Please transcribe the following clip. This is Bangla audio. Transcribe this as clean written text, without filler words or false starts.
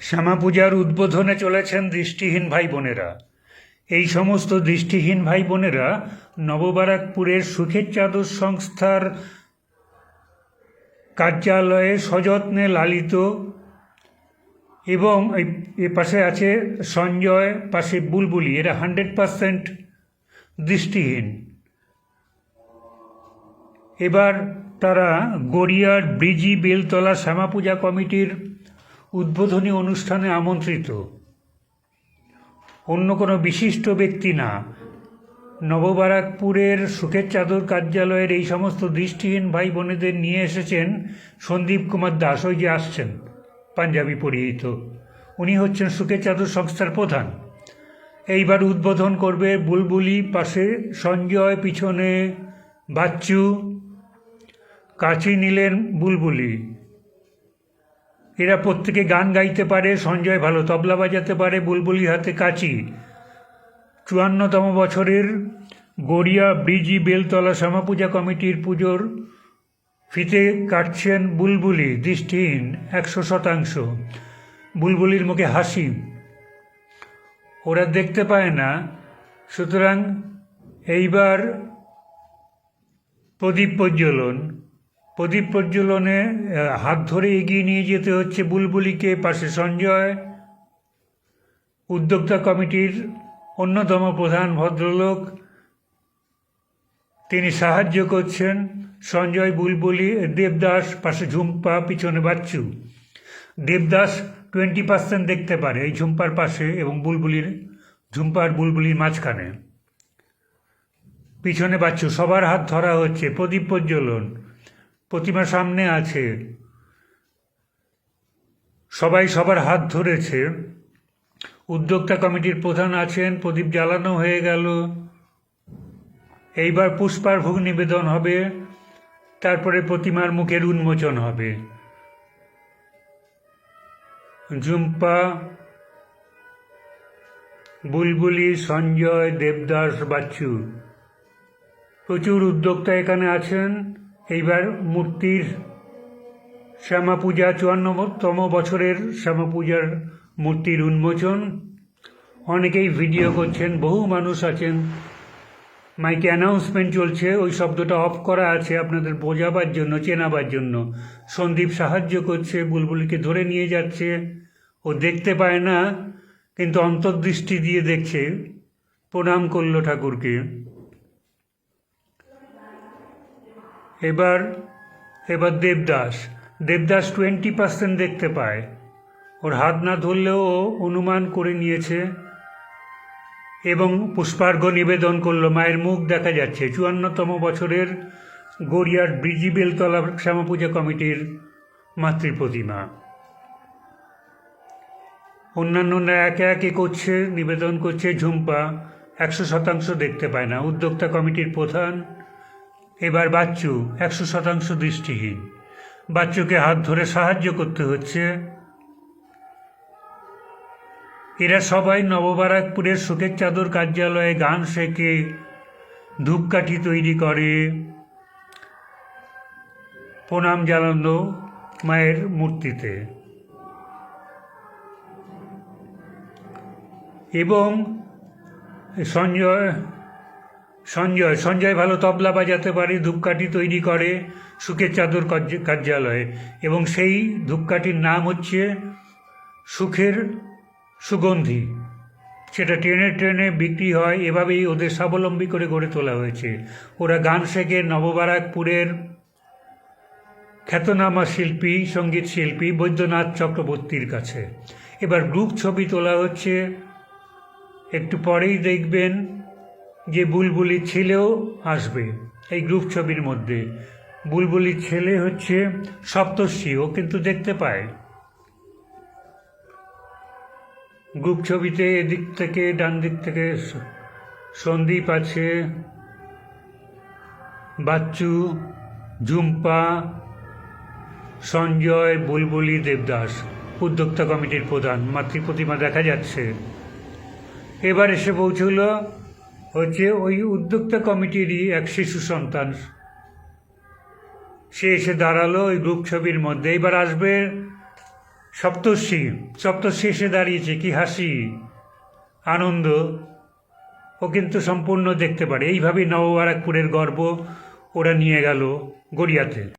শ্যামা পূজার উদ্বোধনে চলেছেন দৃষ্টিহীন ভাই বোনেরা। এই সমস্ত দৃষ্টিহীন ভাই বোনেরা নববারাকপুরের সুখের চাদর সংস্থার কার্যালয়ে সযত্নে লালিত, এবং এ পাশে আছে সঞ্জয়, পাশে বুলবুলি। এরা 100% দৃষ্টিহীন। এবার তারা গড়িয়ার ব্রিজি বেলতলা শ্যামা পূজা কমিটির উদ্বোধনী অনুষ্ঠানে আমন্ত্রিত। অন্য কোনো বিশিষ্ট ব্যক্তি না, নববারাকপুরের সুখের চাদর কার্যালয়ের এই সমস্ত দৃষ্টিহীন ভাই বোনেদের নিয়ে এসেছেন সন্দীপ কুমার দাস। ওই যে আসছেন পাঞ্জাবি পরিহিত, উনি হচ্ছেন সুখের চাদর সংস্থার প্রধান। এইবার উদ্বোধন করবে বুলবুলি, পাশে সঞ্জয়, পিছনে বাচ্চু, কাছি নিলেন বুলবুলি। এরা প্রত্যেকে গান গাইতে পারে। সঞ্জয় ভালো তবলা বাজাতে পারে, বুলবুলি হাতে কাঁচি। 54তম বছরের গড়িয়া ব্রিজি বেলতলা শ্যামা পূজা কমিটির পুজোর ফিতে কাটছেন বুলবুলি, দৃষ্টিহীন 100%। বুলবুলির মুখে হাসি, ওরা দেখতে পায় না। সুতরাং এইবার প্রদীপ প্রজ্বলনে হাত ধরে এগিয়ে নিয়ে যেতে হচ্ছে বুলবুলিকে, পাশে সঞ্জয়। উদ্যোক্তা কমিটির অন্যতম প্রধান ভদ্রলোক, তিনি সাহায্য করছেন। সঞ্জয়, বুলবুলি, দেবদাস, পাশে ঝুম্পা, পিছনে বাচ্চু। দেবদাস 20% দেখতে পারে এই ঝুম্পার পাশে, এবং ঝুম্পার বুলবুলির মাঝখানে। পিছনে বাচ্চু। সবার হাত ধরা হচ্ছে। প্রদীপ প্রজ্বলন, প্রতিমা সামনে আছে, সবাই সবার হাত ধরেছে। উদ্যোক্তা কমিটির প্রধান আছেন। প্রদীপ জ্বালানো হয়ে গেল। এইবার পুষ্পার্ঘ্য নিবেদন হবে, তারপরে প্রতিমার মুখের উন্মোচন হবে। ঝুম্পা, বুলবুলি, সঞ্জয়, দেবদাস, বাচ্চু, প্রচুর উদ্যোক্তা এখানে আছেন। এইবার মূর্তির শ্যামা পূজা, 54তম বছরের শ্যামা পূজার মূর্তির উন্মোচন। অনেকেই ভিডিও করছেন, বহু মানুষ আছেন। মাইকে অ্যানাউন্সমেন্ট চলছে, ওই শব্দটা অফ করা আছে আপনাদের বোঝাবার জন্য, চেনাবার জন্য। সন্দীপ সাহায্য করছে, বুলবুলিকে ধরে নিয়ে যাচ্ছে। ও দেখতে পায় না, কিন্তু অন্তর্দৃষ্টি দিয়ে দেখছে। প্রণাম করল ঠাকুরকে। এবার দেবদাস 20% দেখতে পায়। ওর হাত না ধরলেও ও অনুমান করে নিয়েছে, এবং পুষ্পার্ঘ্য নিবেদন করলো। মায়ের মুখ দেখা যাচ্ছে। 54তম বছরের গড়িয়ার ব্রিজি বেলতলা শ্যামা পূজা কমিটির মাতৃ প্রতিমা। অন্যান্যরা একে একে করছে, নিবেদন করছে। ঝুম্পা 100% দেখতে পায় না, উদ্যোক্তা কমিটির প্রধান। এবার বাচ্চু 100% দৃষ্টিহীন। বাচ্চুকে হাত ধরে সাহায্য করতে হচ্ছে। এরা সবাই নববারাকপুরের সুখের চাদর কার্যালয়ে গান শেখে, ধূপকাঠি তৈরি করে, প্রণাম জানানো মায়ের মূর্তিতে। এবং সঞ্জয় ভালো তবলা বাজাতে পারে, ধূপকাঠি তৈরি করে সুখের চাদর কার্যালয়ে, এবং সেই ধূপকাঠির নাম হচ্ছে সুখের সুগন্ধি। সেটা ট্রেনে বিক্রি হয়। এভাবেই ওদের স্বাবলম্বী করে গড়ে তোলা হয়েছে। ওরা গান শেখে নববারাকপুরের খ্যাতনামা শিল্পী, সঙ্গীত শিল্পী বৈদ্যনাথ চক্রবর্তীর কাছে। এবার গ্রুপ ছবি তোলা হচ্ছে। একটু পরেই দেখবেন যে বুলবুলির ছেলেও আসবে এই গ্রুপ ছবির মধ্যে। বুলবুলির ছেলে হচ্ছে সপ্তর্ষি, ও কিন্তু দেখতে পায়। গ্রুপ ছবিতে এদিক থেকে, ডান দিক থেকে সন্দীপ আছে, বাচ্চু, ঝুম্পা, সঞ্জয়, বুলবুলি, দেবদাস। উদ্যোক্তা কমিটির প্রধান। মাতৃ প্রতিমা দেখা যাচ্ছে। এবার এসে পৌঁছল হচ্ছে ওই উদ্যোক্তা কমিটিরই এক শিশু সন্তান। সে এসে দাঁড়ালো ওই গ্রুপ ছবির মধ্যে। এবার আসবে সপ্তর্ষি এসে দাঁড়িয়েছে, কি হাসি, আনন্দ। ও কিন্তু সম্পূর্ণ দেখতে পারে। এইভাবেই নববারাকপুরের গর্ব ওরা নিয়ে গেল গড়িয়াতে।